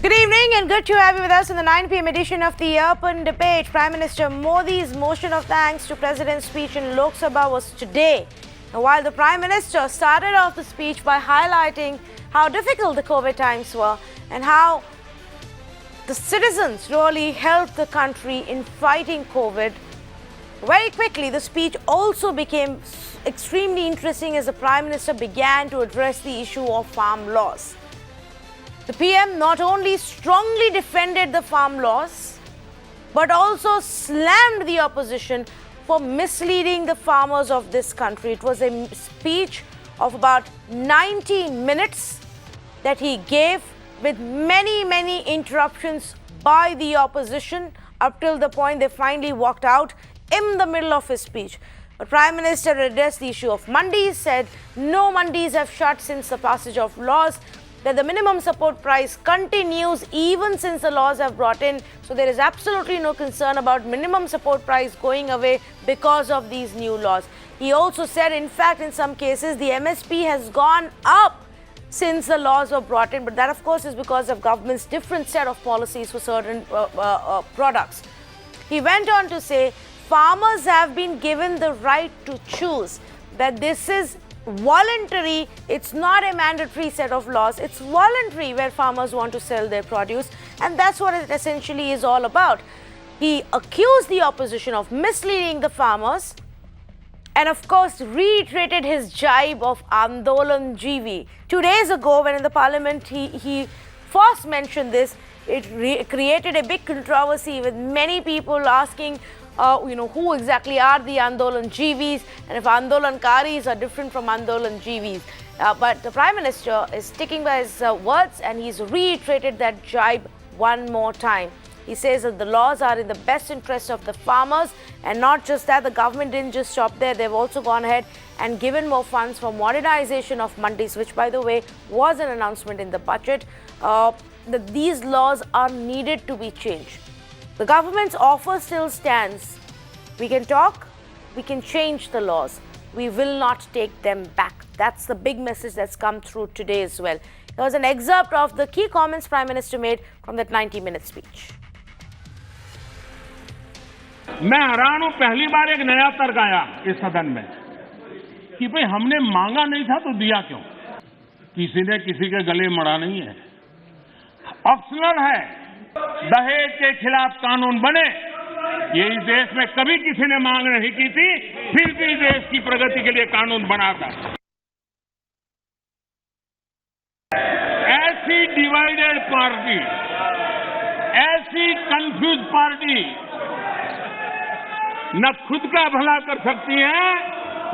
Good evening and good to have you with us in the 9 p.m. edition of the Open Debate. Prime Minister Modi's motion of thanks to President's speech in Lok Sabha was today. Now, while the Prime Minister started off the speech by highlighting how difficult the COVID times were and how the citizens really helped the country in fighting COVID, very quickly the speech also became extremely interesting as the Prime Minister began to address the issue of farm laws. The PM not only strongly defended the farm laws, but also slammed the opposition for misleading the farmers of this country. It was a speech of about 90 minutes that he gave with many interruptions by the opposition up till the point they finally walked out in the middle of his speech. The Prime Minister addressed the issue of mandis, said no mandis have shut since the passage of laws, that the minimum support price continues even since the laws have brought in. So there is absolutely no concern about minimum support price going away because of these new laws. He also said, in fact, in some cases, the MSP has gone up since the laws were brought in. But that, of course, is because of government's different set of policies for certain products. He went on to say, farmers have been given the right to choose, that this is voluntary, it's not a mandatory set of laws, it's voluntary where farmers want to sell their produce, and that's what it essentially is all about. He accused the opposition of misleading the farmers and of course reiterated his jibe of Andolan GV. 2 days ago when in the parliament he first mentioned this, it created a big controversy with many people asking who exactly are the Andolan GVs and if Andolankaris are different from Andolan GVs. But the Prime Minister is sticking by his words and he's reiterated that jibe one more time. He says that the laws are in the best interest of the farmers, and not just that, the government didn't just stop there. They've also gone ahead and given more funds for modernization of mandis, which by the way was an announcement in the budget, that these laws are needed to be changed. The government's offer still stands. We can talk, we can change the laws. We will not take them back. That's the big message that's come through today as well. There was an excerpt of the key comments Prime Minister made from that 90-minute speech. मैं हैरान हूं, पहली बार एक नया तर्क आया इस सदन में कि भाई हमने मांगा नहीं था तो दिया क्यों? किसी ने किसी के गले मड़ा नहीं है, ऑप्शनल है। दहेज के खिलाफ कानून बने, ये इस देश में कभी किसी ने मांग नहीं की थी, फिर भी देश की प्रगति के लिए कानून बना था। ऐसी डिवाइडेड पार्टी, ऐसी कंफ्यूज पार्टी न खुद का भला कर सकती है,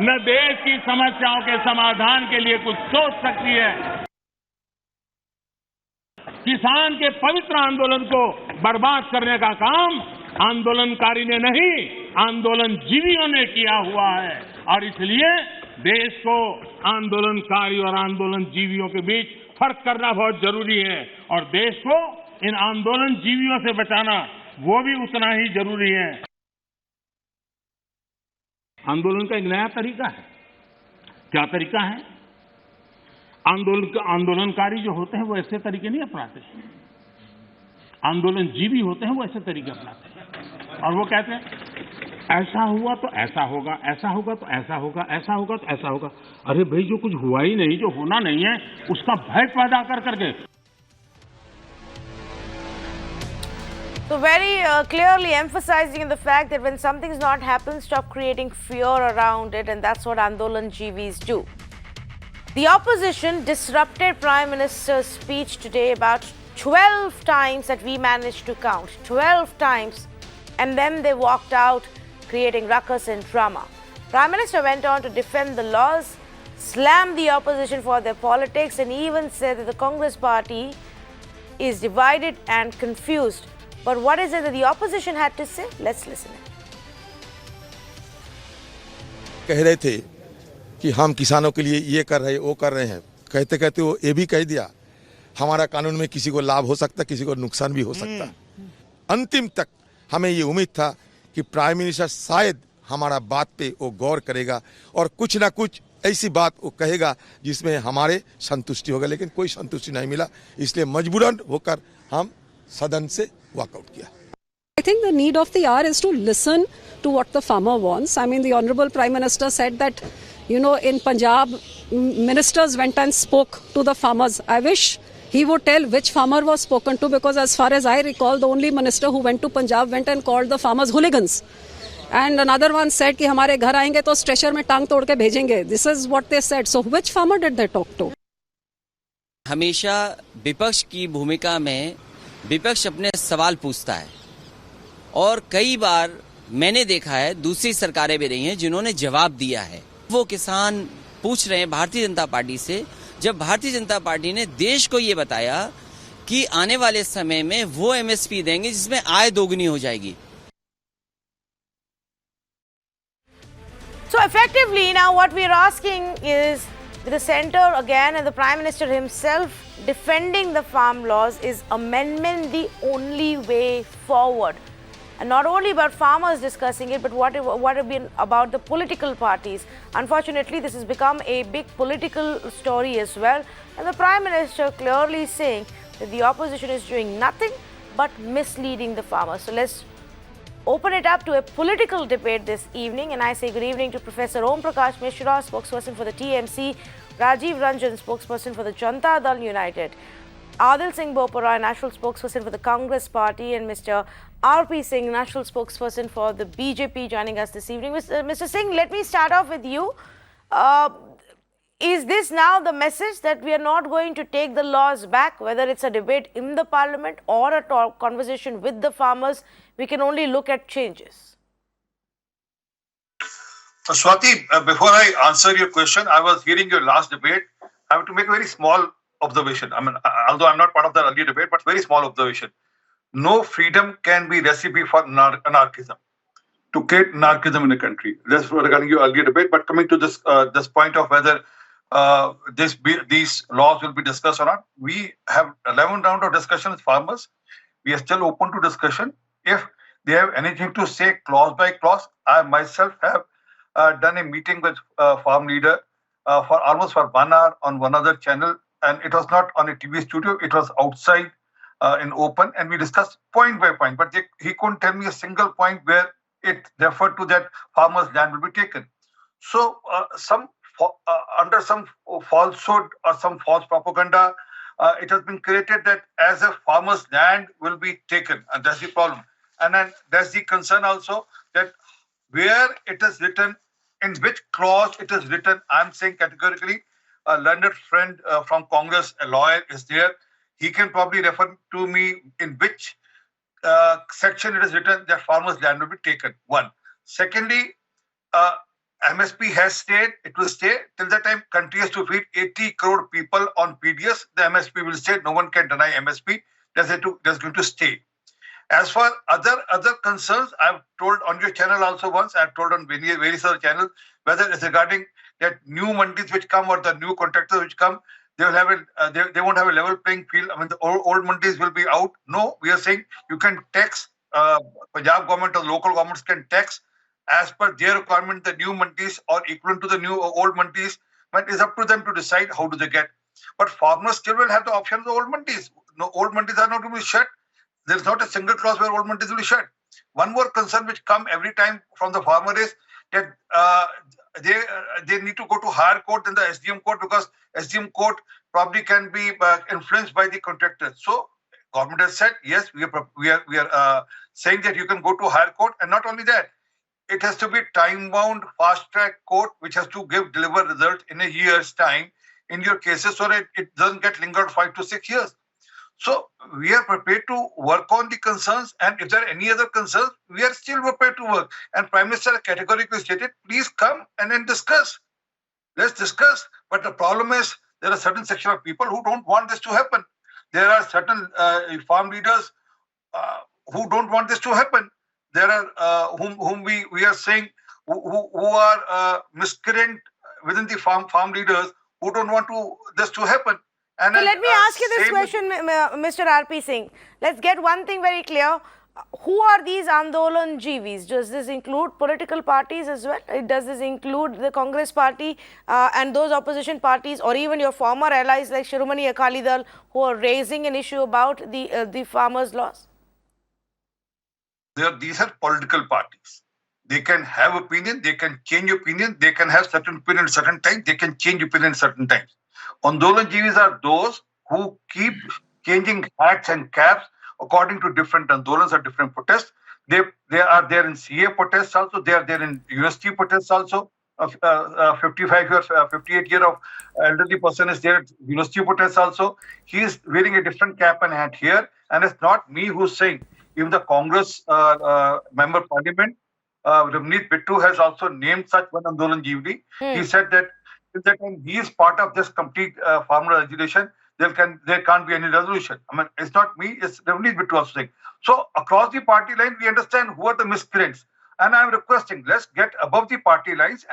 न देश की समस्याओं के समाधान के लिए कुछ सोच सकती है। किसान के पवित्र आंदोलन को बर्बाद करने का काम आंदोलनकारी ने नहीं, आंदोलन जीवियों ने किया हुआ है, और इसलिए देश को आंदोलनकारी और आंदोलन जीवियों के बीच फर्क करना बहुत जरूरी है, और देश को इन आंदोलन जीवियों से बचाना वो भी उतना ही जरूरी है। आंदोलन का एक नया तरीका है। क्या तरीका है? आंदोलनकारी जो होते हैं वो ऐसे तरीके नहीं अपनाते, आंदोलन जीवी होते हैं वो ऐसे तरीके अपनाते हैं, और वो कहते हैं ऐसा हुआ तो ऐसा होगा, ऐसा होगा तो ऐसा होगा, ऐसा होगा तो ऐसा होगा। अरे भाई, जो कुछ हुआ ही नहीं, जो होना नहीं है, उसका भय पैदा कर करके। So very clearly emphasizing the fact that when something's not happened, stop creating fear around it, and that's what Andolan GVs do. The opposition disrupted Prime Minister's speech today about 12 times that we managed to count. 12 times. And then they walked out creating ruckus and drama. Prime Minister went on to defend the laws, slammed the opposition for their politics, and even said that the Congress party is divided and confused. But what is it that the opposition had to say? Let's listen. कह रहे थे कि हम किसानों के लिए ये कर रहे हैं, वो कर रहे हैं, कहते कहते वो ये भी कह दिया हमारा कानून में किसी को लाभ हो सकता, किसी को नुकसान भी हो सकता। अंतिम तक हमें ये उम्मीद था कि प्राइम मिनिस्टर शायद हमारा बात पे वो गौर करेगा और कुछ ना कुछ ऐसी बात वो कहेगा जिसमें हमारे संतुष्टि होगा, लेकिन कोई संतुष्टि नहीं मिला, इसलिए मजबूरन होकर हम सदन से वॉकआउट किया। I think the need of the hour is to listen to what the farmer wants. I mean, the Honorable Prime Minister said that, in Punjab, ministers went and spoke to the farmers. I wish he would tell which farmer was spoken to, because as far as I recall, the only minister who went to Punjab went and called the farmers hooligans. And another one said कि हमारे घर आएंगे तो stretcher में टांग तोड़ के भेजेंगे. This is what they said. So which farmer did they talk to? हमेशा विपक्ष की भूमिका में विपक्ष अपने सवाल पूछता है, और कई बार मैंने देखा है दूसरी सरकारें भी रही हैं जिन्होंने जवाब दिया है. वो किसान पूछ रहे हैं भारतीय जनता पार्टी से, जब भारतीय जनता पार्टी ने देश को ये बताया कि आने वाले समय में वो एमएसपी देंगे जिसमें आय दोगुनी हो जाएगी. So effectively now what we are asking is, with the centre again and the Prime Minister himself defending the farm laws, is amendment the only way forward? And not only about farmers discussing it, but what have been about the political parties. Unfortunately, this has become a big political story as well. And the Prime Minister clearly saying that the opposition is doing nothing but misleading the farmers. So let's open it up to a political debate this evening. And I say good evening to Professor Om Prakash Mishra, spokesperson for the TMC, Rajiv Ranjan, spokesperson for the Janata Dal United, Adil Singh Bopara, national spokesperson for the Congress Party, and Mr. R.P. Singh, national spokesperson for the BJP, joining us this evening. Mr. Singh, let me start off with you. Is this now the message that we are not going to take the laws back, whether it's a debate in the parliament or a conversation with the farmers? We can only look at changes. Swati, before I answer your question, I was hearing your last debate. I have to make a very small observation. I mean, although I'm not part of the earlier debate, but very small observation. No freedom can be recipe for anarchism, to create anarchism in the country. That's regarding your earlier debate. But coming to this this point of whether these laws will be discussed or not, we have 11 rounds of discussion with farmers. We are still open to discussion. If they have anything to say clause by clause, I myself have done a meeting with farm leader for almost 1 hour on one other channel, and it was not on a TV studio, it was outside in open, and we discussed point by point, but he couldn't tell me a single point where it referred to that farmers' land will be taken. So under some falsehood or some false propaganda, it has been created that as a farmer's land will be taken, and that's the problem. And then that's the concern also, that where it is written, in which clause it is written. I'm saying categorically, a learned friend from Congress, a lawyer, is there. He can probably refer to me in which section it is written that farmers' land will be taken. One. Secondly, MSP has stayed. It will stay till the time country has to feed 80 crore people on PDS. The MSP will stay. No one can deny MSP. That's going to stay. As for other concerns, I've told on your channel also once, I've told on various other channels, whether it's regarding that new mandis which come or the new contractors which come, they will have they won't have a level playing field. I mean, the old mandis will be out. No, we are saying you can tax, Punjab government or local governments can tax as per their requirement the new mandis or equivalent to the new old mandis. But it's up to them to decide how do they get. But farmers still will have the option of the old mandis. No, old mandis are not going to be shut. There's not a single clause where old mandis will be shut. One more concern which comes every time from the farmer is that they need to go to higher court than the SDM court, because SDM court probably can be influenced by the contractors. So government has said, yes, we are saying that you can go to higher court, and not only that, it has to be time-bound, fast-track court which has to deliver results in a year's time in your cases, so that it doesn't get lingered 5 to 6 years. So we are prepared to work on the concerns, and if there are any other concerns, we are still prepared to work. And Prime Minister categorically stated, please come and then discuss. Let's discuss. But the problem is, there are certain section of people who don't want this to happen. There are certain farm leaders who don't want this to happen. There are whom we are saying who are miscreant within the farm leaders who don't want this to happen. And so let me ask you this question, Mr. R.P. Singh. Let's get one thing very clear. who are these Andolan Jeevis? Does this include political parties as well? Does this include the Congress party and those opposition parties, or even your former allies like Shiromani Akali Dal, who are raising an issue about the farmers' laws? These are political parties. They can have opinion, they can change opinion, they can have certain opinion at certain times, they can change opinion at certain times. Andolan Jeevis are those who keep changing hats and caps according to different Andolans or different protests. They are there in CA protests also, they are there in university protests also. 55 years, 58 year of elderly person is there at university protests also. He is wearing a different cap and hat here, and it's not me who's saying. Even the Congress member parliament, Ramneet Bittu, has also named such one Andolan Jeevi. He said that if that he is part of this complete farmer legislation, there can't be any resolution. I mean, it's not me, it's Ramneet Bittu also saying. So across the party line, we understand who are the miscreants. And I'm requesting, let's get above the party lines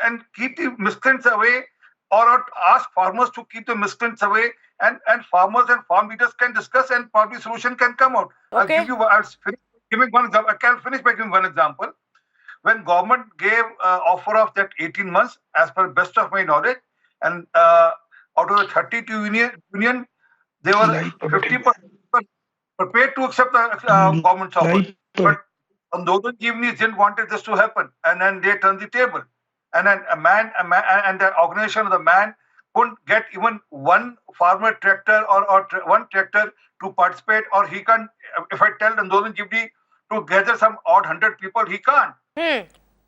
and keep the miscreants away, or ask farmers to keep the miscreants away, and farmers and farm leaders can discuss and probably solution can come out. Okay. I'll finish by giving one example. When government gave offer of that 18 months, as per best of my knowledge, and out of the 32 union, they were 50% prepared to accept the government's offer. But Andolan Jeevis didn't want this to happen, and then they turned the table. And then a man and the organization of the man couldn't get even one farmer tractor or one tractor to participate, or he can't. If I tell Andolan Jeevis to gather some odd 100 people, he can't.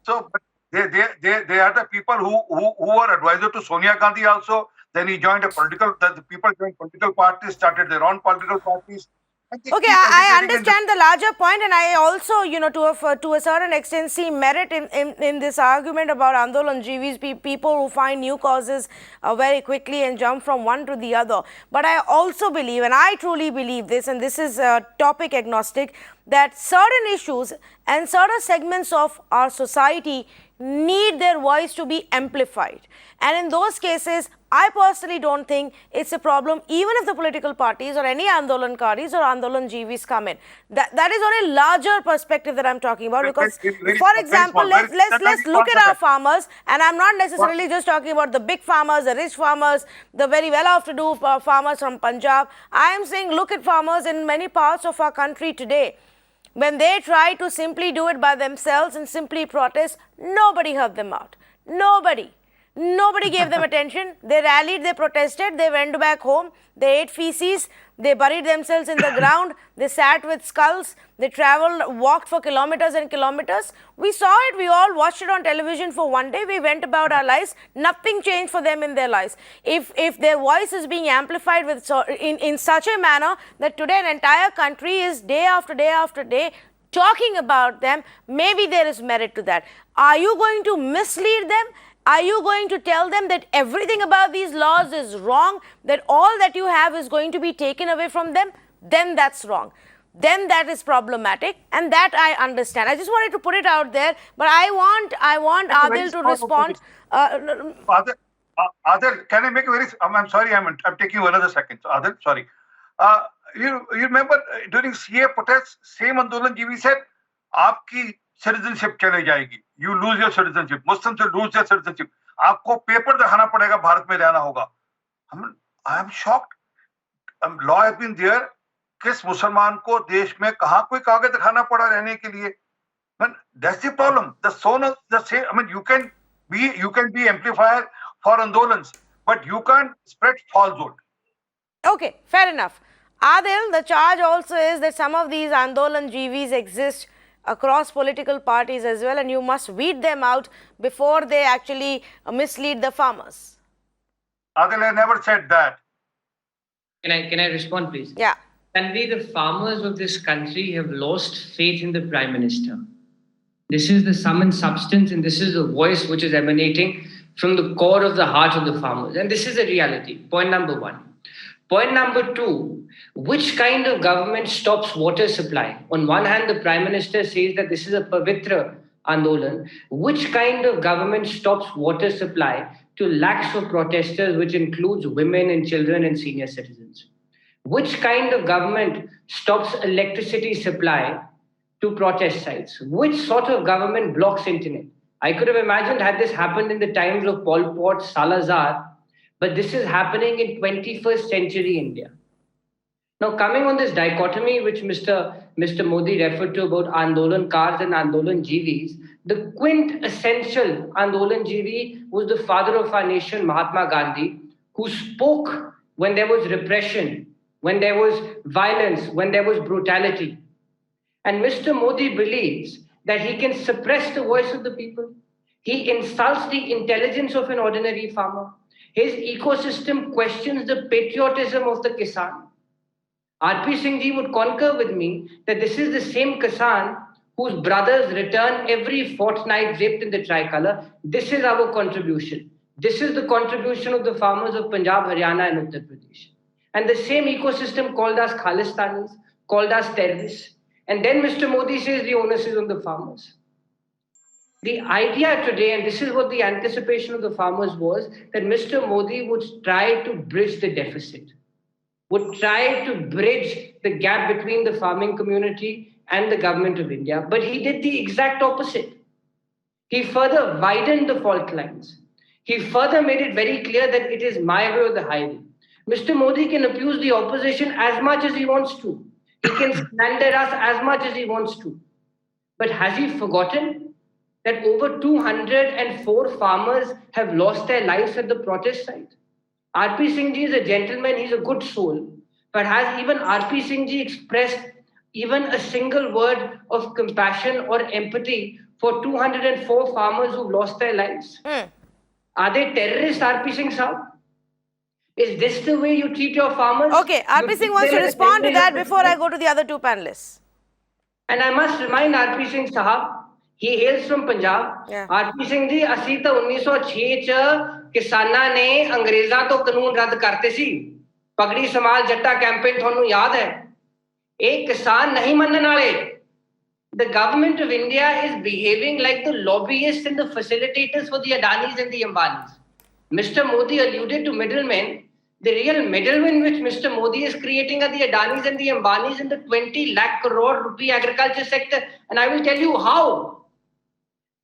So but they are the people who are advisor to Sonia Gandhi also. Then he joined the people joined political parties, started their own political parties. Okay, I understand the larger point, and I also, to a certain extent see merit in this argument about Andolan Jeevis, people who find new causes very quickly and jump from one to the other. But I also believe, and I truly believe this, and this is topic agnostic, that certain issues and certain segments of our society need their voice to be amplified. And in those cases, I personally don't think it's a problem even if the political parties or any Andolankaris or Andolan Jeevis come in. That is on a larger perspective that I'm talking about, because, for example, let's look at our farmers, and I'm not necessarily just talking about the big farmers, the rich farmers, the very well-off-to-do farmers from Punjab. I am saying look at farmers in many parts of our country today. When they try to simply do it by themselves and simply protest, nobody heard them out. Nobody gave them attention. They rallied, they protested, they went back home, they ate feces, they buried themselves in the ground, they sat with skulls, they walked for kilometers and kilometers. We saw it, we all watched it on television for one day, we went about our lives, nothing changed for them in their lives. If their voice is being amplified in such a manner that today an entire country is day after day after day talking about them, maybe there is merit to that. Are you going to mislead them? Are you going to tell them that everything about these laws is wrong, that all that you have is going to be taken away from them? Then that's wrong. Then that is problematic, and that I understand. I just wanted to put it out there, but I want Adil to respond. Adil, can I make a very? I'm sorry, I'm taking you another second. So, Adil, sorry. You remember during CA protests, same Andolan Jeevi said, "Aapki citizenship चले जाएगी, you lose your citizenship, Muslims will lose their citizenship, आपको paper दिखाना पड़ेगा, भारत में रहना होगा." I am shocked. Law has been there. किस मुसलमान को देश में कहाँ कोई कागज दिखाना पड़ा रहने के लिए? That's the problem. You can be amplifier for Andolans, but you can't spread falsehood. Okay, fair enough. Adil, the charge also is that some of these Andolan Jeevis exist across political parties as well, and you must weed them out before they actually mislead the farmers. Adil, I never said that. Can I respond, please? Yeah. Tanvi, the farmers of this country have lost faith in the Prime Minister. This is the sum and substance, and this is the voice which is emanating from the core of the heart of the farmers. And this is a reality. Point number one. Point number two, which kind of government stops water supply? On one hand, the Prime Minister says that this is a Pavitra Andolan. Which kind of government stops water supply to lakhs of protesters, which includes women and children and senior citizens? Which kind of government stops electricity supply to protest sites? Which sort of government blocks internet? I could have imagined had this happened in the times of Pol Pot, Salazar, but this is happening in 21st century India. Now, coming on this dichotomy which Mr. Modi referred to about Andolan cars and Andolan GVs, the quintessential Andolan GV was the father of our nation, Mahatma Gandhi, who spoke when there was repression, when there was violence, when there was brutality. And Mr. Modi believes that he can suppress the voice of the people. He insults the intelligence of an ordinary farmer. His ecosystem questions the patriotism of the Kisan. R.P. Singh ji would concur with me that this is the same Kisan whose brothers return every fortnight draped in the tricolour. This is our contribution. This is the contribution of the farmers of Punjab, Haryana and Uttar Pradesh. And the same ecosystem called us Khalistanis, called us terrorists. And then Mr. Modi says the onus is on the farmers. The idea today, and this is what the anticipation of the farmers was, that Mr. Modi would try to bridge the deficit, would try to bridge the gap between the farming community and the government of India. But he did the exact opposite. He further widened the fault lines. He further made it very clear that it is my way or the highway. Mr. Modi can abuse the opposition as much as he wants to. He can slander us as much as he wants to. But has he forgotten that over 204 farmers have lost their lives at the protest site? R.P. Singh ji is a gentleman, he's a good soul. But has even R.P. Singh ji expressed even a single word of compassion or empathy for 204 farmers who've lost their lives? Are they terrorists, R.P. Singh Saab? Is this the way you treat your farmers? Okay, R.P. Singh wants to respond to that before I go to the other two panelists. And I must remind R.P. Singh Sahab, he hails from Punjab. Yeah. R.P. Singh ji, ਅਸੀਂ ਤਾਂ 1906 ਚ ਕਿਸਾਨਾਂ ਨੇ ਅੰਗਰੇਜ਼ਾਂ ਤੋਂ ਕਾਨੂੰਨ ਰੱਦ ਕਰਤੇ ਸੀ। ਪਗੜੀ ਸਮਾਲ ਜੱਟਾ ਕੈਂਪੇਨ ਤੁਹਾਨੂੰ ਯਾਦ ਹੈ? ਇਹ ਕਿਸਾਨ ਨਹੀਂ ਮੰਨਣ ਵਾਲੇ। The government of India is behaving like the lobbyists and the facilitators for the Adanis and the Ambanis. Mr. Modi alluded to middlemen. The real middlemen which Mr. Modi is creating are the Adanis and the Ambanis in the 20 lakh crore rupee agriculture sector. And I will tell you how.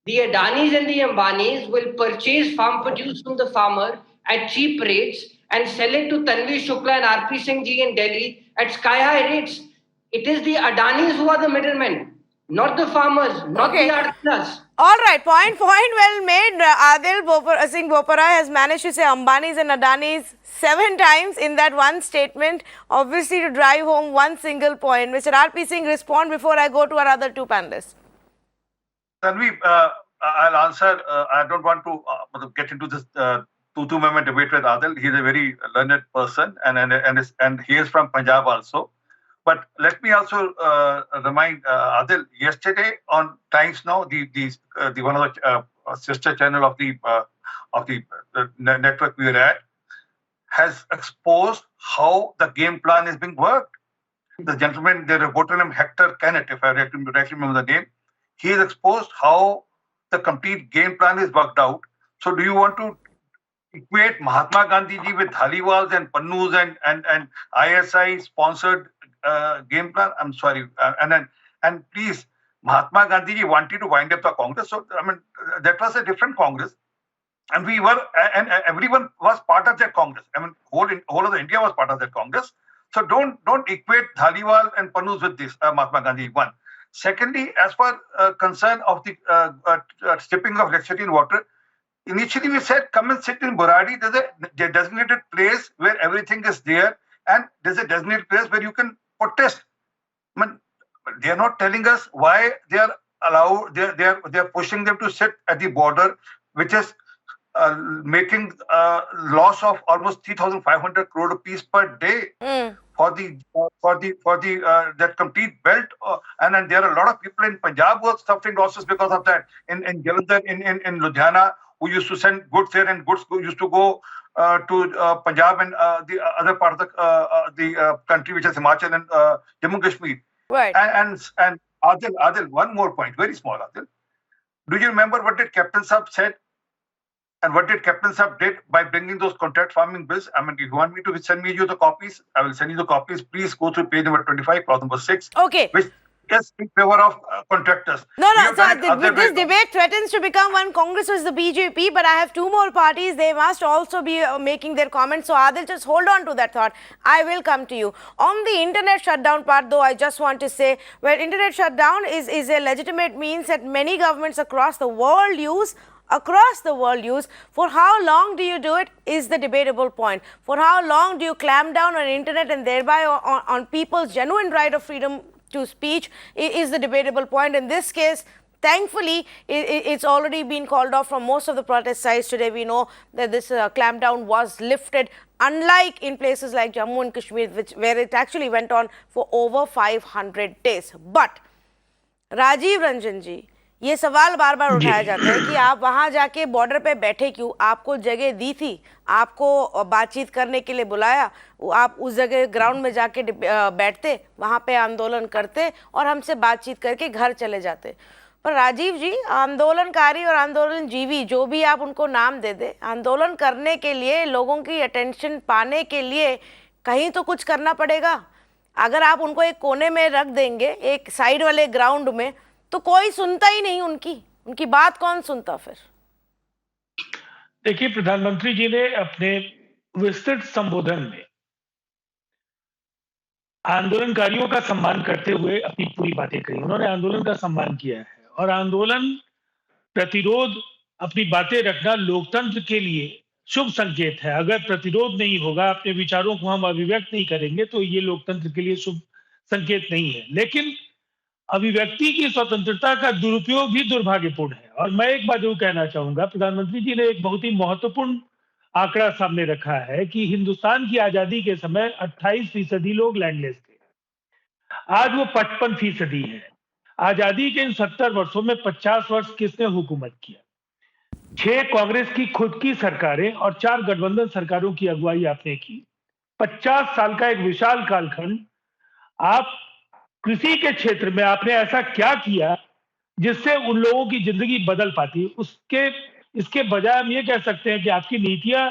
The Adanis and the Ambanis will purchase farm produce from the farmer at cheap rates and sell it to Tanvi Shukla and R.P. Singh ji in Delhi at sky-high rates. It is the Adanis who are the middlemen, not the farmers, not the artisans. All right, point well made. Adil Singh Bopara has managed to say Ambanis and Adanis 7 times in that one statement, obviously to drive home one single point. Mr. R.P. Singh, respond before I go to our other two panelists. Tanvi, I'll answer. I don't want to get into this two-member debate with Adil. He's a very learned person, and he is from Punjab also. But let me also remind Adil. Yesterday on Times Now, the one of the sister channel of the network we were at, has exposed how the game plan is being worked. The gentleman, the reporter named Hector Kennett, if I correctly remember the name, he has exposed how the complete game plan is worked out. So do you want to equate Mahatma Gandhi ji with Dhaliwals and Pannus and ISI sponsored game plan? I'm sorry. And please, Mahatma Gandhi ji wanted to wind up the Congress. So, I mean, that was a different Congress. And and everyone was part of that Congress. I mean, whole of the India was part of that Congress. So don't equate Dhaliwal and Pannus with this, Mahatma Gandhi, one. Secondly, as far concern of the stripping of electricity and water, initially we said, come and sit in Buradi. There's a designated place where everything is there, and there's a designated place where you can protest. I mean, they are not telling us why they are allowed. They are pushing them to sit at the border, which is making loss of almost 3,500 crore rupees per day. For the that complete belt, and then there are a lot of people in Punjab who are suffering losses because of that. In Jalandhar, in Ludhiana, who used to send goods there, and goods used to go to Punjab and the other part of the country, which is Himachal and Jammu Kashmir. Right. And Adil, one more point, very small, Adil. Do you remember what did Captain Saab said? And what did Captain Saab did by bringing those contract farming bills? I mean, if you want me to send you the copies, I will send you the copies. Please go through page number 25, clause number 6. Okay. Which yes, in favor of contractors. No, We no. have So done it other way this debate threatens to become one Congress versus the BJP, but I have two more parties. They must also be making their comments. So Adil, just hold on to that thought. I will come to you. On the internet shutdown part, though, I just want to say, well, internet shutdown is a legitimate means that many governments across the world use. For how long do you do it is the debatable point. For how long do you clamp down on internet and thereby on people's genuine right of freedom to speech is the debatable point. In this case, thankfully, it's already been called off from most of the protest sites today. We know that this clampdown was lifted, unlike in places like Jammu and Kashmir, where it actually went on for over 500 days. But Rajiv Ranjan जी, ये सवाल बार बार उठाया जाता है कि आप वहां जाके border पे बैठे क्यों? आपको जगह दी थी, आपको बातचीत करने के लिए बुलाया, आप उस जगह ग्राउंड में जाके बैठते, वहां पे आंदोलन करते और हमसे बातचीत करके घर चले जाते। पर राजीव जी, आंदोलनकारी और आंदोलनजीवी जो भी आप उनको नाम दे दे, आंदोलन करने के लिए, लोगों की अटेंशन पाने के लिए कहीं तो कुछ करना पड़ेगा। अगर आप उनको एक कोने में रख देंगे, एक साइड वाले ग्राउंड में, तो कोई सुनता ही नहीं उनकी बात कौन सुनता फिर? देखिए, प्रधानमंत्री जी ने अपने विस्तृत संबोधन में आंदोलनकारियों का सम्मान करते हुए अपनी पूरी बातें कही। उन्होंने आंदोलन का सम्मान किया है और आंदोलन, प्रतिरोध, अपनी बातें रखना लोकतंत्र के लिए शुभ संकेत है। अगर प्रतिरोध नहीं होगा, अपने विचारों को हम अभिव्यक्त नहीं करेंगे, तो ये लोकतंत्र के लिए शुभ संकेत नहीं है। लेकिन अभिव्यक्ति की स्वतंत्रता का दुरुपयोग भी दुर्भाग्यपूर्ण है। और मैं एक बात जरूर कहना चाहूंगा, प्रधानमंत्री जी ने एक बहुत ही महत्वपूर्ण आंकड़ा सामने रखा है कि हिंदुस्तान की आजादी के समय 28% लोग लैंडलेस थे, आज वो 55% है। आजादी के इन 70 वर्षों में 50 वर्ष किसने हुकूमत किया? 6 कांग्रेस की खुद की सरकारें और 4 गठबंधन सरकारों की अगुवाई आपने की। 50 साल का एक विशाल कालखंड। आप कृषि के क्षेत्र में आपने ऐसा क्या किया जिससे उन लोगों की जिंदगी बदल पाती? इसके बजाय हम ये कह सकते हैं कि आपकी नीतियां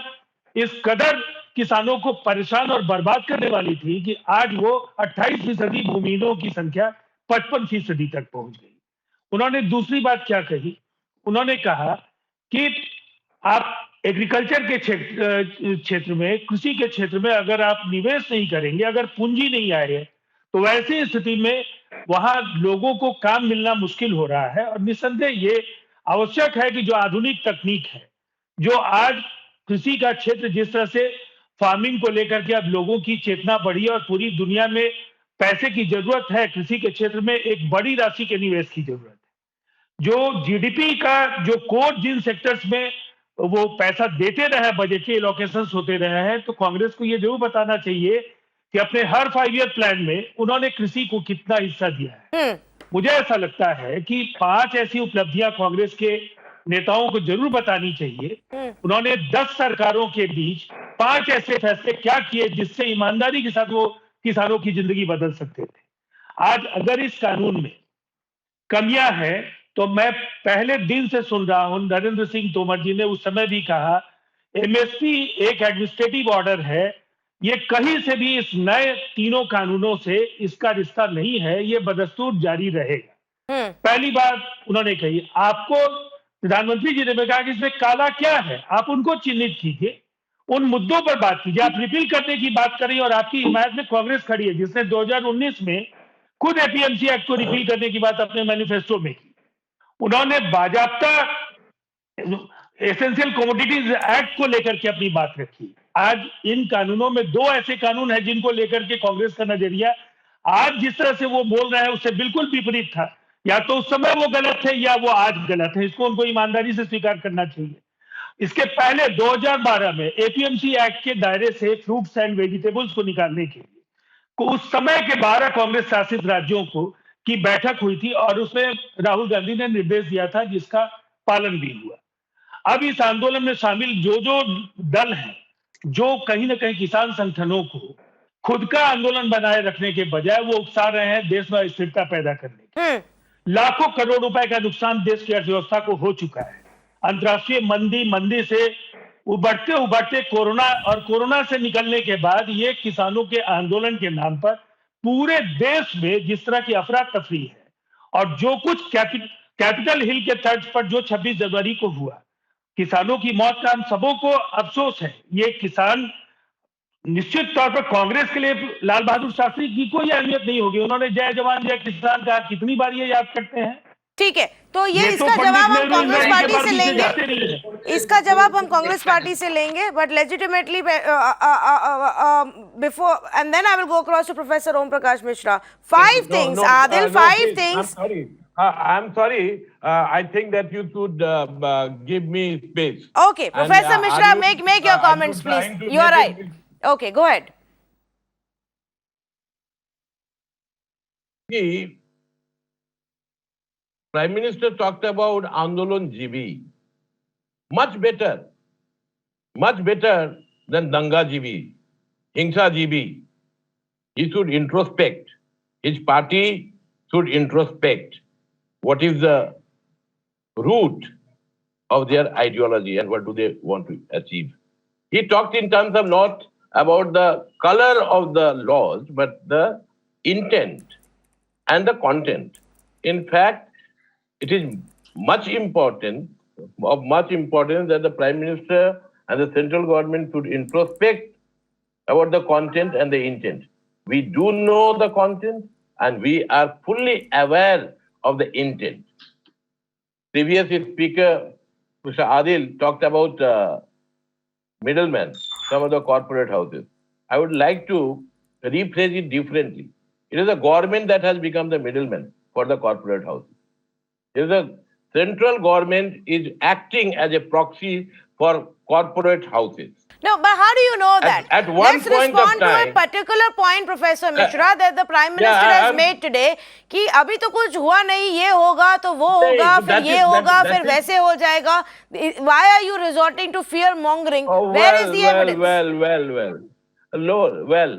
इस कदर किसानों को परेशान और बर्बाद करने वाली थी कि आज वो 28% भूमिहीनों की संख्या 55% तक पहुंच गई। उन्होंने दूसरी बात क्या कही? उन्होंने कहा कि आप एग्रीकल्चर के क्षेत्र में, कृषि के क्षेत्र में अगर आप निवेश नहीं करेंगे, अगर पूंजी नहीं आए, तो वैसी स्थिति में वहां लोगों को काम मिलना मुश्किल हो रहा है। और निस्संदेह ये आवश्यक है कि जो आधुनिक तकनीक है, जो आज कृषि का क्षेत्र, जिस तरह से फार्मिंग को लेकर के अब लोगों की चेतना बढ़ी और पूरी दुनिया में पैसे की जरूरत है, कृषि के क्षेत्र में एक बड़ी राशि के निवेश की जरूरत है। जो जीडीपी का जो कोर जिन सेक्टर्स में वो पैसा देते रहे, बजटीय एलोकेशंस होते रहे हैं, तो कांग्रेस को ये जरूर बताना चाहिए कि अपने हर 5 ईयर प्लान में उन्होंने कृषि को कितना हिस्सा दिया है। मुझे ऐसा लगता है कि 5 ऐसी उपलब्धियां कांग्रेस के नेताओं को जरूर बतानी चाहिए। उन्होंने 10 सरकारों के बीच 5 ऐसे फैसले क्या किए जिससे ईमानदारी के साथ वो किसानों की जिंदगी बदल सकते थे। आज अगर इस कानून में कमियां हैं, तो मैं पहले दिन से सुन रहा हूं, नरेंद्र सिंह तोमर जी ने उस समय भी कहा, एमएसपी एक एडमिनिस्ट्रेटिव ऑर्डर है, ये कहीं से भी इस नए तीनों कानूनों से इसका रिश्ता नहीं है, ये बदस्तूर जारी रहेगा। पहली बात उन्होंने कही। आपको प्रधानमंत्री जी ने कहा कि इसमें काला क्या है, आप उनको चिन्हित कीजिए, उन मुद्दों पर बात कीजिए। आप रिपील करने की बात करें और आपकी हिमायत में कांग्रेस खड़ी है, जिसने 2019 में खुद एपीएमसी एक्ट को रिपील करने की बात अपने मैनिफेस्टो में की। उन्होंने बाजाप्ता एसेंशियल कमोडिटीज एक्ट को लेकर के अपनी बात रखी। आज इन कानूनों में 2 ऐसे कानून हैं जिनको लेकर के कांग्रेस का नजरिया आज जिस तरह से वो बोल रहे हैं उससे बिल्कुल विपरीत था। या तो उस समय वो गलत थे या वो आज गलत है, इसको उनको ईमानदारी से स्वीकार करना चाहिए। इसके पहले 2012 में एपीएमसी एक्ट के दायरे से फ्रूट्स एंड वेजिटेबल्स को निकालने के लिए उस समय के 12 कांग्रेस शासित राज्यों की बैठक हुई थी और उसमें राहुल गांधी ने निर्देश दिया था, जिसका पालन भी हुआ। अब इस आंदोलन में शामिल जो दल हैं, जो कहीं ना कहीं किसान संगठनों को खुद का आंदोलन बनाए रखने के बजाय वो उकसा रहे हैं देश में अस्थिरता पैदा करने के। लाखों करोड़ रुपए का नुकसान देश की अर्थव्यवस्था को हो चुका है। अंतर्राष्ट्रीय मंदी से उबरते कोरोना और कोरोना से निकलने के बाद ये किसानों के आंदोलन के नाम पर पूरे देश में जिस तरह की अफरा तफरी है और जो कुछ कैपिटल हिल के तर्ज पर जो 26 जनवरी को हुआ, किसानों की मौत का हम सबों को अफसोस है। ये किसान निश्चित तौर पर कांग्रेस के लिए लाल बहादुर शास्त्री की कोई अहमियत नहीं होगी। उन्होंने जय जवान जय किसान कहा, कितनी बार ये याद करते हैं। ठीक है, तो ये तो इसका पंडित जवाब हम नेहरू कांग्रेस इंदिरा पार्टी के से पार्टी लेंगे, जाते नहीं है। इसका जवाब हम कांग्रेस पार्टी से लेंगे, but legitimately before and then I will go across to Professor Om Prakash Mishra. Five things, Adil, five things. I'm sorry. I think that you should give me space. Okay, Professor And, Mishra, are you- make your are you comments, please. trying to You are make right. it- Okay, go ahead. See, Prime Minister talked about Andolan GB. Much better than Danga GB, Hingsa GB. He should introspect. His party should introspect what is the root of their ideology and what do they want to achieve. He talked in terms of not about the color of the laws, but the intent and the content. In fact, it is of much importance that the Prime Minister and the central government should introspect about the content and the intent. We do know the content and we are fully aware of the intent. Previous speaker, Mr. Adil, talked about middlemen, some of the corporate houses. I would like to rephrase it differently. It is the government that has become the middleman for the corporate houses. It is the central government is acting as a proxy for corporate houses. No, but how do you know that? At one Let's point of respond to a time- particular point, Professor Mishra, that the Prime Minister has I'm- made today कि अभी तो कुछ हुआ नहीं, ये होगा तो वो होगा, फिर that ये is- होगा, that फिर is- वैसे हो जाएगा. Why are you resorting to fear mongering? Oh, Where is the evidence? Well,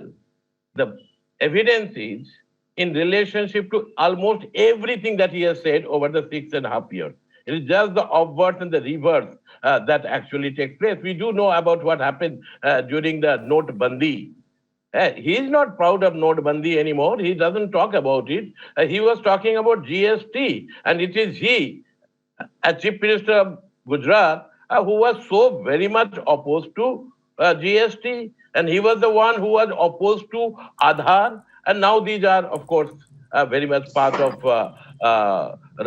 the evidence is in relationship to almost everything that he has said over the 6.5 years. It is just the obverse and the reverse that actually takes place. We do know about what happened during the Note Bandi. He is not proud of Note Bandi anymore. He doesn't talk about it. He was talking about GST, and it is he, as Chief Minister of Gujarat, who was so very much opposed to GST, and he was the one who was opposed to Aadhaar, and now these are, of course, very much part of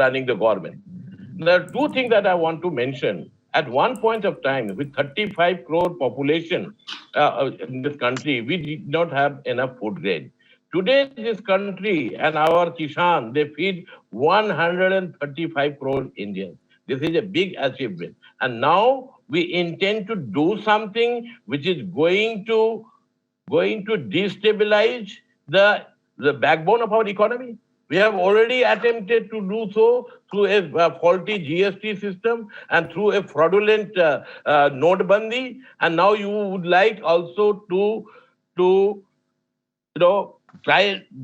running the government. There are two things that I want to mention. At one point of time, with 35 crore population in this country, we did not have enough food grain. Today, this country and our Kishan, they feed 135 crore Indians. This is a big achievement. And now we intend to do something which is going to destabilize the backbone of our economy. We have already attempted to do so through a faulty GST system and through a fraudulent Note Bandi. And now you would like also to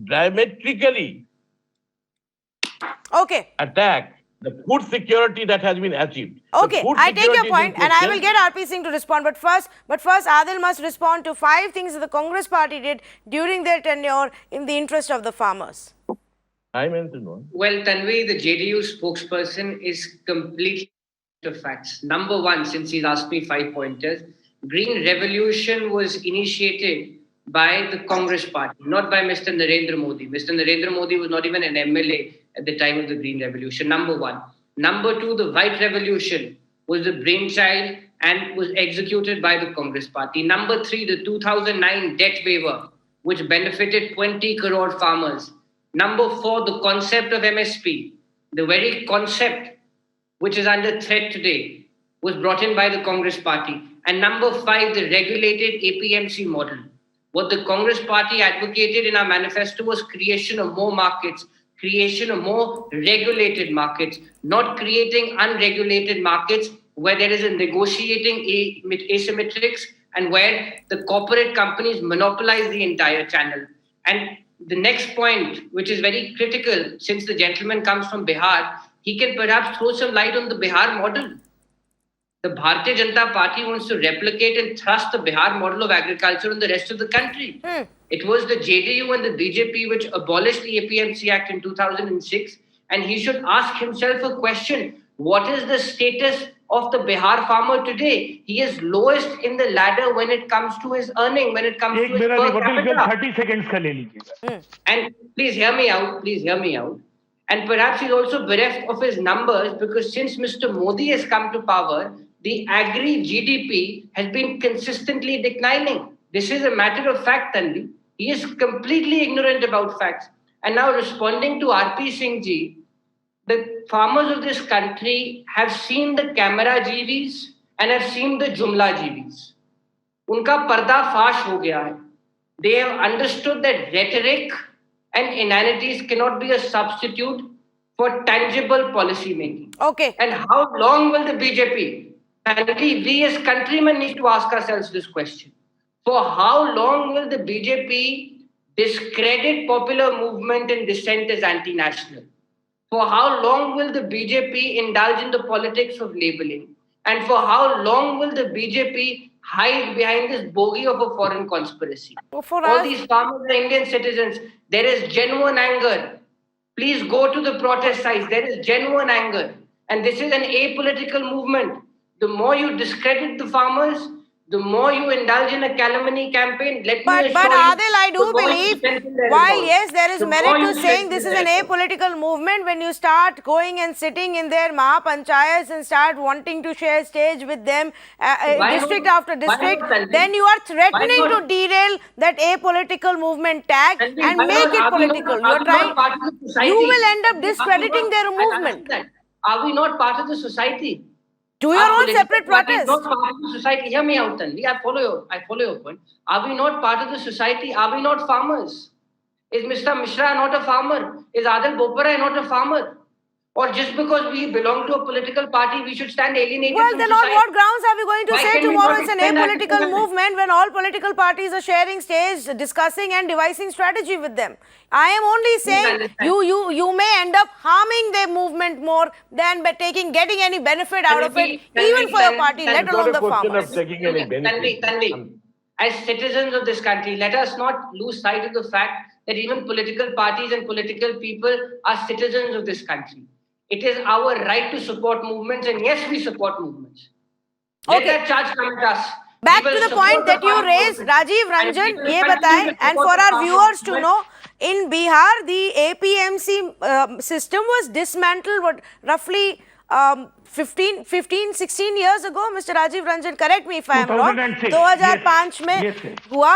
diametrically Okay. attack the food security that has been achieved. Okay, I take your point, and I will get. get RP Singh to respond. But first, Adil must respond to 5 things that the Congress party did during their tenure in the interest of the farmers. I mentioned one. Well, Tanvi, the JDU spokesperson, is completely out of facts. Number one, since he's asked me 5 pointers, Green Revolution was initiated by the Congress party, not by Mr. Narendra Modi. Mr. Narendra Modi was not even an MLA at the time of the Green Revolution, number one. Number two, the White Revolution was the brainchild and was executed by the Congress party. Number three, the 2009 debt waiver, which benefited 20 crore farmers. Number four, the concept of MSP, the very concept which is under threat today, was brought in by the Congress party. And number five, the regulated APMC model. What the Congress party advocated in our manifesto was creation of more markets, creation of more regulated markets, not creating unregulated markets where there is a negotiating asymmetrics and where the corporate companies monopolize the entire channel. And the next point, which is very critical, since the gentleman comes from Bihar, he can perhaps throw some light on the Bihar model. The Bharatiya Janata Party wants to replicate and thrust the Bihar model of agriculture on the rest of the country. It was the JDU and the BJP which abolished the APMC Act in 2006, and he should ask himself a question: what is the status of the Bihar farmer today? He is lowest in the ladder when it comes to his earning, when it comes to his per capita. 30 seconds का ले लीजिएगा. And please hear me out. Please hear me out. And perhaps he's also bereft of his numbers, because since Mr. Modi has come to power, the agri GDP has been consistently declining. This is a matter of fact, Tanvi. He is completely ignorant about facts. And now, responding to RP Singh ji, the farmers of this country have seen the camera GVs and have seen the Jumla GVs. Unka parda fash ho gaya hai. They have understood that rhetoric and inanities cannot be a substitute for tangible policy making. Okay. And how long will the BJP, and we as countrymen need to ask ourselves this question: for how long will the BJP discredit popular movement and dissent as anti-national? For how long will the BJP indulge in the politics of labeling? And for how long will the BJP hide behind this bogey of a foreign conspiracy? For All us, these farmers are Indian citizens. There is genuine anger. Please go to the protest sites. There is genuine anger. And this is an apolitical movement. The more you discredit the farmers, the more you indulge in a calumny campaign. Let me but assure you, Adil, I do the more you believe, strengthen their while resolve. yes, there is The merit more to you saying this is strengthen an their resolve. apolitical movement, when you start going and sitting in their Mahapanchayats and start wanting to share stage with them, Why district not? after Why district, not, Tanvi? then you are threatening Why to not? derail that apolitical movement tag Tanvi, and why make not? it Are we not- political. You are are we trying, not part of the society? you will end up Are we discrediting not- their I'll answer movement. that. Are we not part of the society? Do your Our own political separate party is protest. not part of the society. Hear me out, Tanvi. I follow your point. Are we not part of the society? Are we not farmers? Is Mr. Mishra not a farmer? Is Adil Bopara not a farmer? Or just because we belong to a political party, we should stand alienated Well, from then on society? what grounds are we going to Why say can we tomorrow not it's an explain that to apolitical them? movement when all political parties are sharing stage, discussing and devising strategy with them? I am only saying understand. you may end up harming their movement more than by getting any benefit out of it, even for your party, let alone the farmers. Taking any benefit. Tanvi, as citizens of this country, let us not lose sight of the fact that even political parties and political people are citizens of this country. It is our right to support movements, and yes, we support movements. Let Okay. that charge come at us. Back We to will the support point that you farm raised, movement. Rajiv And we Ranjan, will ye continue bataye, to and support for the our farm viewers to movement. know, in Bihar, the APMC system was dismantled roughly 16 years ago. Mr. Rajiv Ranjan, correct me if I am wrong. 2006. 2005 में Yes, yes. हुआ.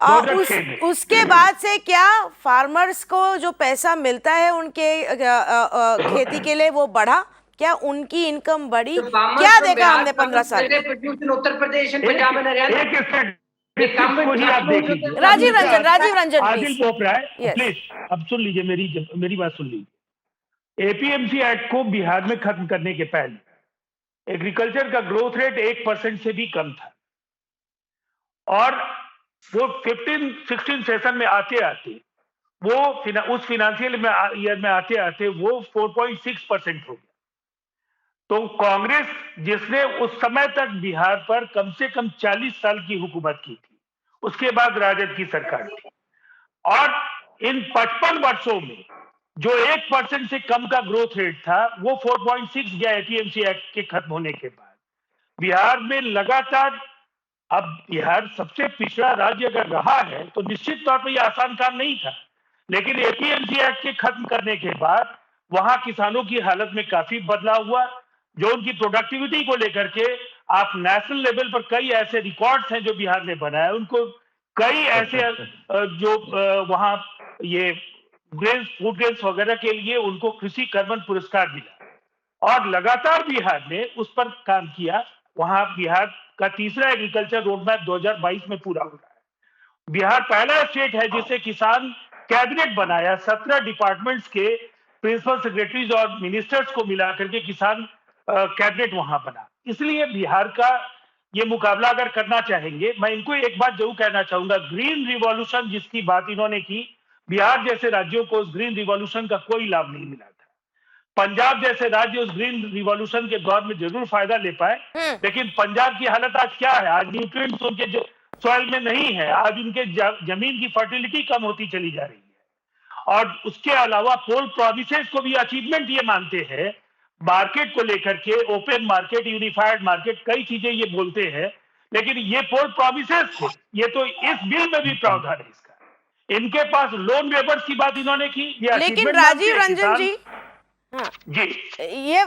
2006 में. उसके बाद से क्या farmers को जो पैसा मिलता है उनके खेती के लिए वो बढ़ा? क्या उनकी इनकम बढ़ी? The farmers क्या from देखा Bihar हमने 15 साल में? they produce in Uttar Pradesh and Punjab and Haryana. एक They come with को ही आप देख truckloads of लीजिए. the- Rajiv Ranjan, Adil please. बोपरा है. Yes. प्लीज अब सुन लीजिए, मेरी बात सुन लीजिए. एपीएमसी एक्ट को बिहार में खत्म करने के पहले एग्रीकल्चर का ग्रोथ रेट 1% से भी कम था, और वो 15-16 सेशन में आते आते वो उस फाइनेंशियल ईयर में आते आते वो 4.6% हो गया. तो कांग्रेस, जिसने उस समय तक बिहार पर कम से कम 40 साल की हुकूमत की थी, उसके बाद राजद की सरकार थी, और इन 55 वर्षों में जो 1% से कम का ग्रोथ रेट था वो 4.6 गया एपीएमसी एक्ट के खत्म होने के बाद. बिहार में लगातार, अब बिहार सबसे पिछड़ा राज्य अगर रहा है तो निश्चित तौर पर यह आसान काम नहीं था, लेकिन एपीएमसी एक्ट के खत्म करने के बाद वहां किसानों की हालत में काफी बदलाव हुआ. जो उनकी प्रोडक्टिविटी को लेकर के आप नेशनल लेवल पर कई ऐसे रिकॉर्ड्स हैं जो बिहार ने बनाया, उनको कई ऐसे जो वहां ये फूड ग्रेन्स वगैरह के लिए उनको कृषि कर्मण पुरस्कार मिला, और लगातार बिहार ने उस पर काम किया. वहां बिहार का तीसरा एग्रीकल्चर रोड मैप 2022 में पूरा हो रहा है. बिहार पहला स्टेट है जिसे किसान कैबिनेट बनाया. 17 डिपार्टमेंट्स के प्रिंसिपल सेक्रेटरीज और मिनिस्टर्स को मिलाकर के किसान कैबिनेट वहां बना. इसलिए बिहार का ये मुकाबला अगर करना चाहेंगे, मैं इनको एक बात जरूर कहना चाहूंगा, ग्रीन रिवॉल्यूशन जिसकी बात इन्होंने की, बिहार जैसे राज्यों को उस ग्रीन रिवॉल्यूशन का कोई लाभ नहीं मिला था. पंजाब जैसे राज्य उस ग्रीन रिवॉल्यूशन के दौर में जरूर फायदा ले पाए, लेकिन पंजाब की हालत आज क्या है? आज न्यूट्रिएंट्स उनके सॉइल में नहीं है, आज उनके जमीन की फर्टिलिटी कम होती चली जा रही है। और उसके अलावा पोल प्रोमिसेस को भी अचीवमेंट ये मानते हैं, मार्केट को लेकर के, ओपन मार्केट, यूनिफाइड मार्केट, कई चीजें ये बोलते हैं, लेकिन ये पोल प्रोमिसेस थे, ये तो इस बिल में भी प्रावधान है इसका। इनके पास लोन वेवर्स की बात इन्होंने की, ये लेकिन achievement राजीव मानते हैं रंजन जी, जी ये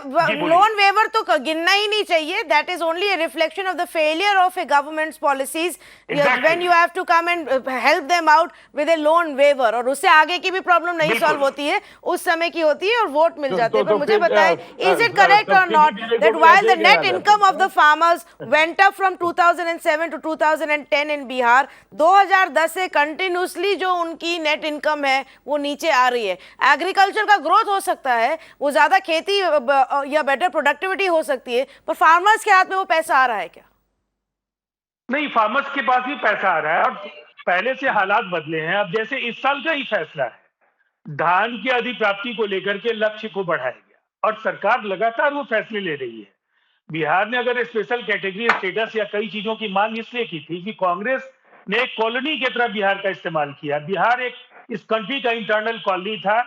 लोन वेवर तो गिनना ही नहीं चाहिए. That is only a reflection of the failure of a government's policies. Exactly. When you have to come and help them out with a loan waiver, और उससे आगे की भी प्रॉब्लम नहीं सॉल्व होती है, उस समय की होती है और वोट मिल जाते हैं. पर मुझे बताएं, इज इट करेक्ट और not that while the net income of the farmers went up from 2007 to 2010 in Bihar, 2010 से कंटिन्यूसली जो उनकी नेट इनकम है वो नीचे आ रही है. एग्रीकल्चर का ग्रोथ हो सकता है, वो ज्यादा खेती या बेटर प्रोडक्टिविटी हो सकती है, पर फार्मर्स के हाथ में वो पैसा आ रहा है क्या? नहीं, फार्मर्स के पास भी पैसा आ रहा है और पहले से हालात बदले हैं. अब जैसे इस साल का ही फैसला है, धान की अधिप्राप्ति को लेकर के लक्ष्य को बढ़ाया गया और सरकार लगातार वो फैसले ले रही है. बिहार ने अगर स्पेशल कैटेगरी स्टेटस या कई चीजों की मांग इसलिए की थी कि कांग्रेस ने एक कॉलोनी की तरह बिहार का इस्तेमाल किया. बिहार एक इस कंट्री का इंटरनल कॉलोनी था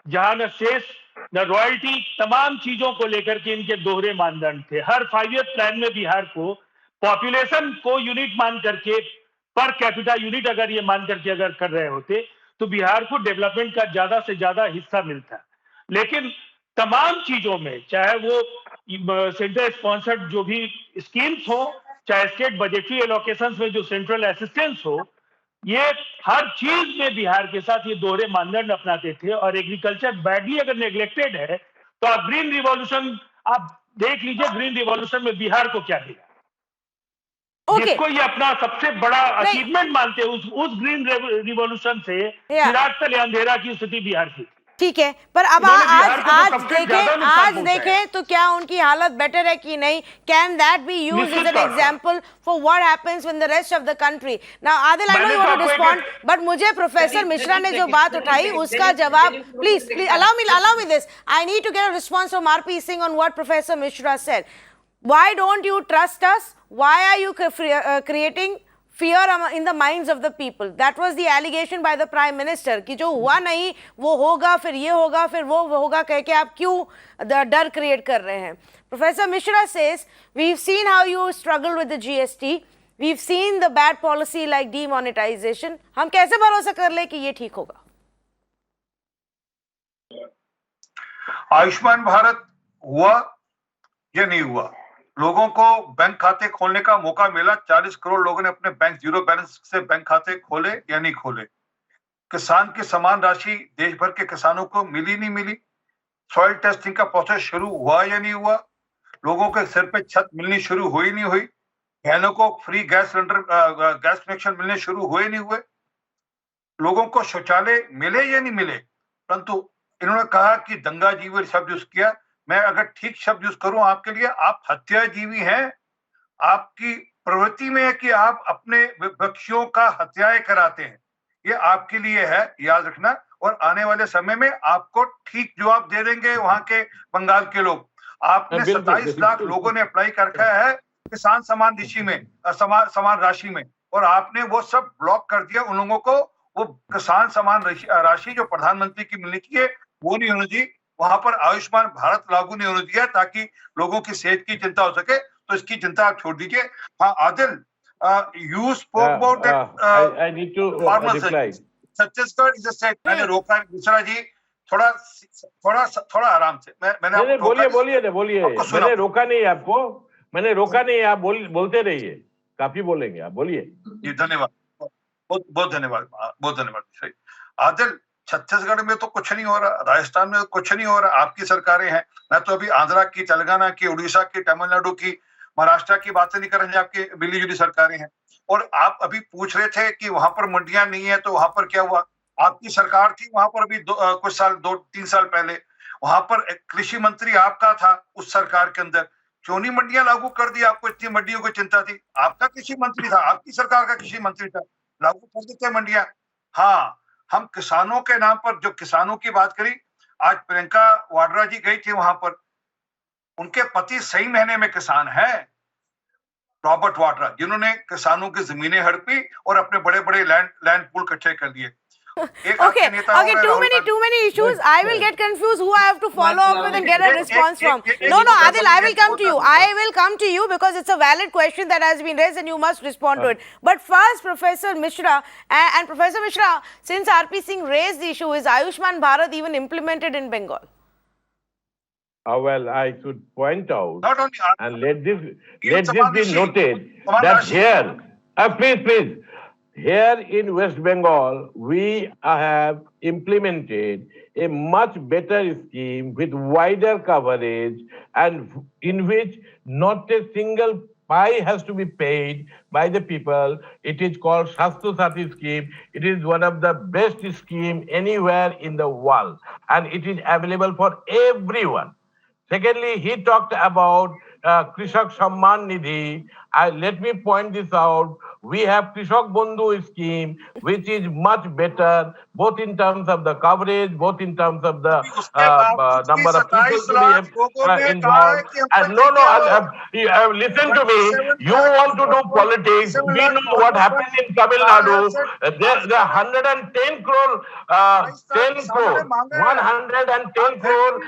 जहां न सेस न रॉयल्टी, तमाम चीजों को लेकर के इनके दोहरे मानदंड थे. हर 5 ईयर प्लान में बिहार को पॉपुलेशन को यूनिट मान करके, पर कैपिटा यूनिट अगर ये मान करके अगर कर रहे होते तो बिहार को डेवलपमेंट का ज्यादा से ज्यादा हिस्सा मिलता. लेकिन तमाम चीजों में, चाहे वो सेंट्रल स्पॉन्सर्ड जो भी स्कीम्स हो, चाहे स्टेट बजटरी एलोकेशंस में जो सेंट्रल असिस्टेंस हो, ये हर चीज में बिहार के साथ ये दोहरे मानदंड अपनाते थे. और एग्रीकल्चर बैडली अगर नेग्लेक्टेड है तो आप ग्रीन रिवॉल्यूशन, आप देख लीजिए ग्रीन रिवॉल्यूशन में बिहार को क्या दिया. जिसको ये अपना सबसे बड़ा अचीवमेंट मानते हैं, उस ग्रीन रिवॉल्यूशन से चिराग तले अंधेरा की स्थिति बिहार की. ठीक है, पर अब आज देखें तो क्या उनकी हालत बेटर है कि नहीं? Can that be used as an example for what happens when the rest of the country? Now Adil, I know you want to respond, but मुझे प्रोफेसर मिश्रा ने जो बात उठाई उसका जवाब, please allow me this. I need to get a response from RP Singh on what professor Mishra said. Why don't you trust us? Why are you creating fear in the minds of the people? That was the allegation by the Prime Minister कि जो हुआ नहीं वो होगा, फिर ये होगा, फिर वो होगा, कह के आप क्यों डर क्रिएट कर रहे हैं? Professor Mishra says, we've seen how you struggle with the GST. We've seen the bad policy like demonetization. हम कैसे भरोसा कर ले कि ये ठीक होगा? आयुष्मान भारत हुआ या नहीं हुआ? लोगों को बैंक खाते खोलने का मौका मिला. 40 करोड़ लोगों ने अपने बैंक जीरो बैलेंस से बैंक खाते खोले या नहीं खोले? किसान की समान राशि देश भर के किसानों को मिली नहीं मिली? सॉइल टेस्टिंग का प्रोसेस शुरू हुआ या नहीं हुआ? लोगों के सिर पे छत मिलनी शुरू हुई नहीं हुई? बहनों को free gas cylinder, gas connection मिलने शुरू हुए नहीं हुए? लोगों को शौचालय मिले या नहीं मिले? परंतु इन्होंने कहा कि दंगाजीवी शब्द यूज किया. मैं अगर ठीक शब्द यूज करूं आपके लिए, आप हत्याजीवी हैं. आपकी प्रवृत्ति में है कि आप अपने विपक्षियों का हत्याएं कराते हैं. ये आपके लिए है, याद रखना. और आने वाले समय में आपको ठीक जवाब दे देंगे वहां के बंगाल के लोग. आपने 27 लाख लोगों ने अप्लाई कर रखा है किसान समान राशि में, समान राशि में, और आपने वो सब ब्लॉक कर दिया. उन लोगों को वो किसान समान राशि जो प्रधानमंत्री की मिलनी चाहिए वो नहीं होनी चाहिए. वहां पर आयुष्मान भारत लागू नहीं होने दिया ताकि लोगों की सेहत की चिंता हो सके. तो इसकी चिंता आप छोड़ दीजिए. हाँ Adil, you spoke about that. I need to reply. Chhattisgarh is a state. मैंने रोका दूसरा जी, थोड़ा आराम से. मैंने बोलिए. मैंने रोका नहीं आपको, मैंने रोका नहीं. आप बोलते रहिए, काफी बोलेंगे, आप बोलिए. जी धन्यवाद, बहुत धन्यवाद. आदिल, छत्तीसगढ़ में तो कुछ नहीं हो रहा, राजस्थान में कुछ नहीं हो रहा. आपकी सरकारें हैं. मैं तो अभी आंध्रा की, तेलंगाना की, उड़ीसा की, तमिलनाडु की, महाराष्ट्र की बातें नहीं कर रहे हैं. आपकी मिली जुली सरकारें हैं. और आप अभी पूछ रहे थे कि वहां पर मंडियां नहीं है तो वहां पर क्या हुआ? आपकी सरकार थी वहां पर अभी कुछ साल, 2-3 साल पहले. वहां पर कृषि मंत्री आपका था उस सरकार के अंदर. क्यों नहीं मंडियां लागू कर दी? आपको इतनी मंडियों की चिंता थी. आपका कृषि मंत्री था, आपकी सरकार का कृषि मंत्री था. लागू कर देते मंडियां. हाँ, हम किसानों के नाम पर जो किसानों की बात करी, आज प्रियंका वाड्रा जी गई थी वहां पर, उनके पति सही मायने में किसान है, रॉबर्ट वाड्रा, जिन्होंने किसानों की जमीनें हड़पी और अपने बड़े बड़े लैंड पूल इकट्ठे कर लिए. Okay, too many issues. I will get confused who I have to follow up with and get a response from. No, Adil, I will come to you. I will come to you because it's a valid question that has been raised and you must respond to it. But first, Professor Mishra, and Professor Mishra, since RP Singh raised the issue, is Ayushman Bharat even implemented in Bengal? Well, I should point out, Not only and let this be noted, that here, please, here in West Bengal, we have implemented a much better scheme with wider coverage and in which not a single pie has to be paid by the people. It is called Shastro Sati scheme. It is one of the best scheme anywhere in the world, and it is available for everyone. Secondly, he talked about Krishak Samman Nidhi. Let me point this out. We have Krishak Bandhu scheme, which is much better, both in terms of the coverage, both in terms of the number of people to be involved. And listen to me. You want to do politics. We know what happened in Tamil Nadu. The 110 crore, 110 crore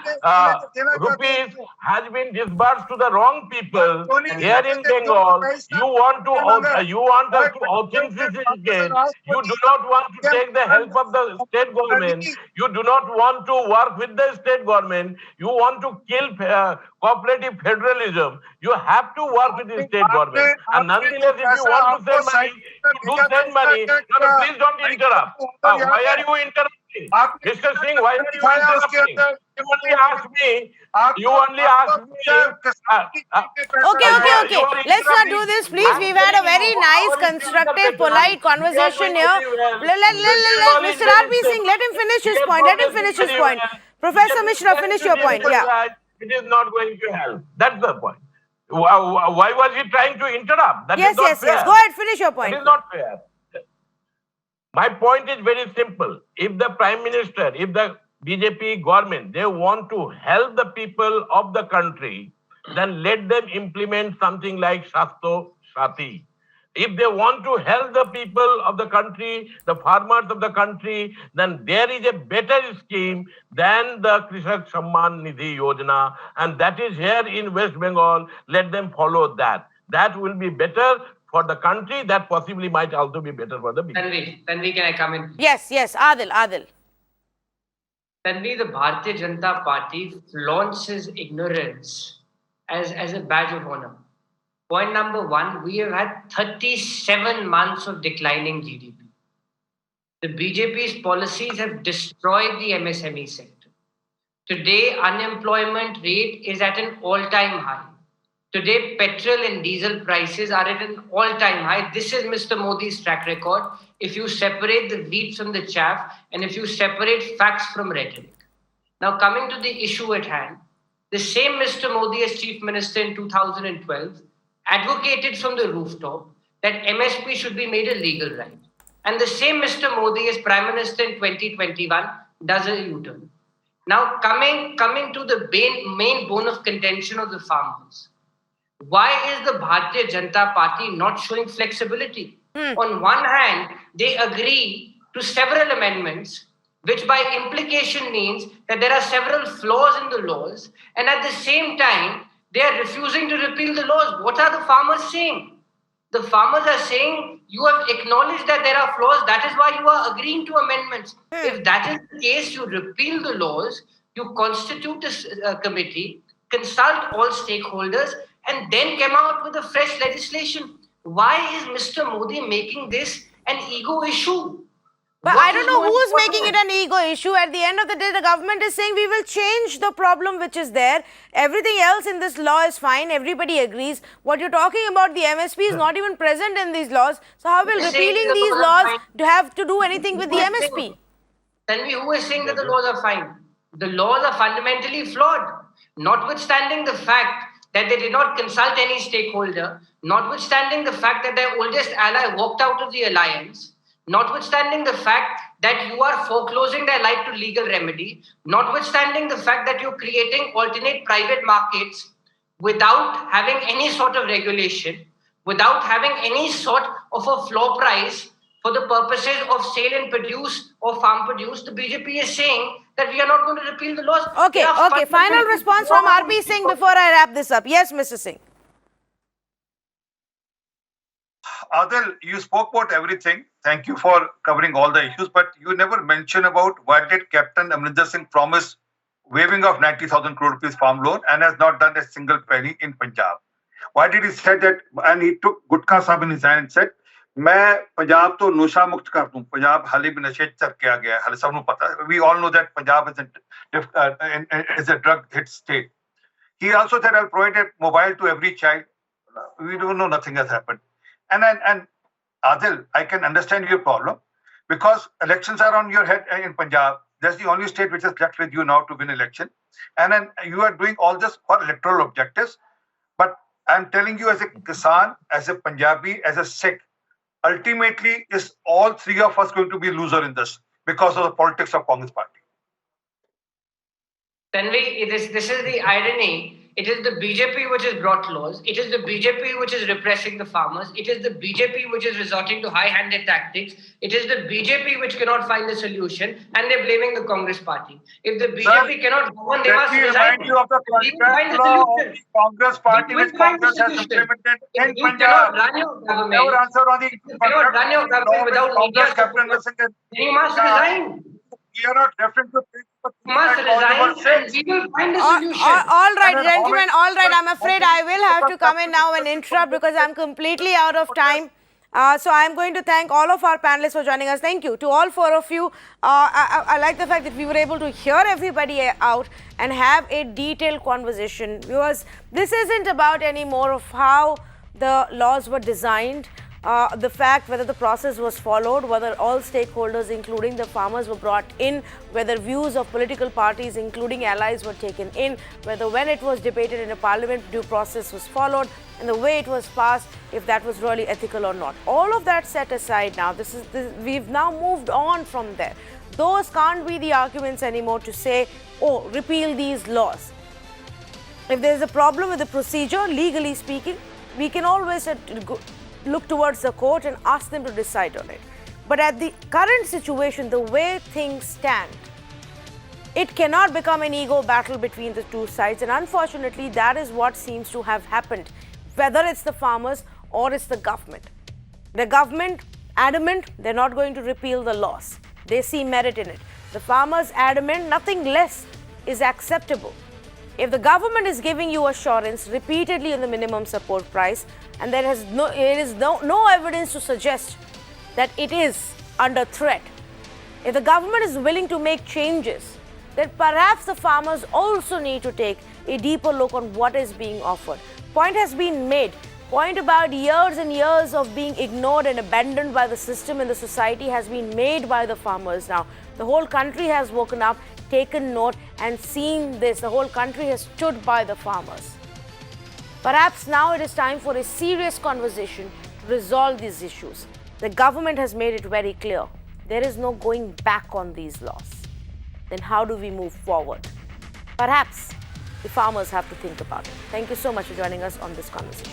rupees has been disbursed to the wrong people. Here in Bengal, you want us to authenticate. You do not want to take the help of the state government. You do not want to work with the state government. You want to kill cooperative federalism. You have to work with the state government. And nonetheless, if you want to send money, do send money. No, please don't interrupt. Why are you interrupting? Mr. Singh, why are you interrupting? You only asked me. Okay. Let's not do this, please. We've had a very nice, constructive, polite conversation here. Mr. RP Singh, let him finish his point. Professor Mishra, finish your point. Yeah. It is not going to help. That's the point. Why was he trying to interrupt? That yes. is not fair. Go ahead, finish your point. It is not fair. My point is very simple. If the Prime Minister, if the BJP government, they want to help the people of the country, then let them implement something like Shastro Sati. If they want to help the people of the country, the farmers of the country, then there is a better scheme than the Krishak Samman Nidhi Yojana, and that is here in West Bengal. Let them follow that. That will be better for the country. That possibly might also be better for the people. Tanvi, can I come in? Yes, Adil. Tanvi, the Bharatiya Janata Party launches ignorance as a badge of honor. Point number one, we have had 37 months of declining GDP. The BJP's policies have destroyed the MSME sector. Today, unemployment rate is at an all-time high. Today, petrol and diesel prices are at an all-time high. This is Mr. Modi's track record. If you separate the wheat from the chaff and if you separate facts from rhetoric. Now, coming to the issue at hand, the same Mr. Modi as Chief Minister in 2012 advocated from the rooftop that MSP should be made a legal right. And the same Mr. Modi as Prime Minister in 2021 does a U-turn. Now, coming to the main bone of contention of the farmers. Why is the Bharatiya Janata Party not showing flexibility? On one hand, they agree to several amendments, which by implication means that there are several flaws in the laws, and at the same time, they are refusing to repeal the laws. What are the farmers saying? The farmers are saying, you have acknowledged that there are flaws, that is why you are agreeing to amendments. If that is the case, you repeal the laws, you constitute a committee, consult all stakeholders, and then come out with a fresh legislation. Why is Mr. Modi making this an ego issue? But I don't know who is making it an ego issue. At the end of the day, the government is saying we will change the problem which is there. Everything else in this law is fine. Everybody agrees. What you're talking about, the MSP is not even present in these laws. So how will repealing these laws have to do anything with the MSP? Tell me, who is saying that the laws are fine? The laws are fundamentally flawed. Notwithstanding the fact that they did not consult any stakeholder, notwithstanding the fact that their oldest ally walked out of the alliance, notwithstanding the fact that you are foreclosing their right to legal remedy, notwithstanding the fact that you're creating alternate private markets without having any sort of regulation, without having any sort of a floor price for the purposes of sale and produce or farm produce. The BJP is saying that we are not going to repeal the laws. Okay. Final response from RP Singh before I wrap this up. Yes, Mr. Singh. Adil, you spoke about everything. Thank you for covering all the issues, but you never mentioned about why did Captain Amrinder Singh promise waiving of 90,000 crore rupees farm loan and has not done a single penny in Punjab. Why did he say that? And he took Gutka Sahib in his hand and said, मैं पंजाब तो नशा मुक्त कर दूं. पंजाब हाल ही में नशे चर के आ गया है. हाल सबको पता है. We all know that Punjab is a drug hit state. He also said, I'll provide a mobile to every child. We don't know, nothing has happened. And Adil, I can understand your problem because elections are on your head in Punjab. That's the only state which is left with you now to win election. And then you are doing all this for electoral objectives. But I'm telling you as a Kisan, as a Punjabi, as a Sikh, ultimately is all three of us going to be loser in this because of the politics of Congress party. Tanvi, this is the irony. It is the BJP which has brought laws. It is the BJP which is repressing the farmers. It is the BJP which is resorting to high-handed tactics. It is the BJP which cannot find a solution, and they're blaming the Congress party. If the BJP cannot go on, they must resign. Let me remind you of the contract law of the Congress party which Congress has implemented in Punjab. Never answer on the cannot run your government without Congress Captain Singh. Then you must resign. We are not referring to things, but you must resign and we will find a solution. All right, gentlemen, all right. I'm afraid I will have to come in now and interrupt because I'm completely out of time. So I'm going to thank all of our panelists for joining us. Thank you to all four of you. I like the fact that we were able to hear everybody out and have a detailed conversation. Because this isn't about any more of how the laws were designed, the fact whether the process was followed, whether all stakeholders, including the farmers, were brought in, whether views of political parties, including allies, were taken in, whether when it was debated in a parliament, due process was followed, and the way it was passed, if that was really ethical or not. All of that set aside now, we've now moved on from there. Those can't be the arguments anymore to say, oh, repeal these laws. If there's a problem with the procedure, legally speaking, we can always look towards the court and ask them to decide on it. But at the current situation, the way things stand, it cannot become an ego battle between the two sides. And unfortunately, that is what seems to have happened, whether it's the farmers or it's the government. The government, adamant, they're not going to repeal the laws. They see merit in it. The farmers, adamant, nothing less is acceptable. If the government is giving you assurance repeatedly on the minimum support price, and there is no evidence to suggest that it is under threat, if the government is willing to make changes, then perhaps the farmers also need to take a deeper look on what is being offered. Point has been made. Point about years and years of being ignored and abandoned by the system and the society has been made by the farmers now. The whole country has woken up, taken note and seen this. The whole country has stood by the farmers. Perhaps now it is time for a serious conversation to resolve these issues. The government has made it very clear. There is no going back on these laws. Then how do we move forward? Perhaps the farmers have to think about it. Thank you so much for joining us on this conversation.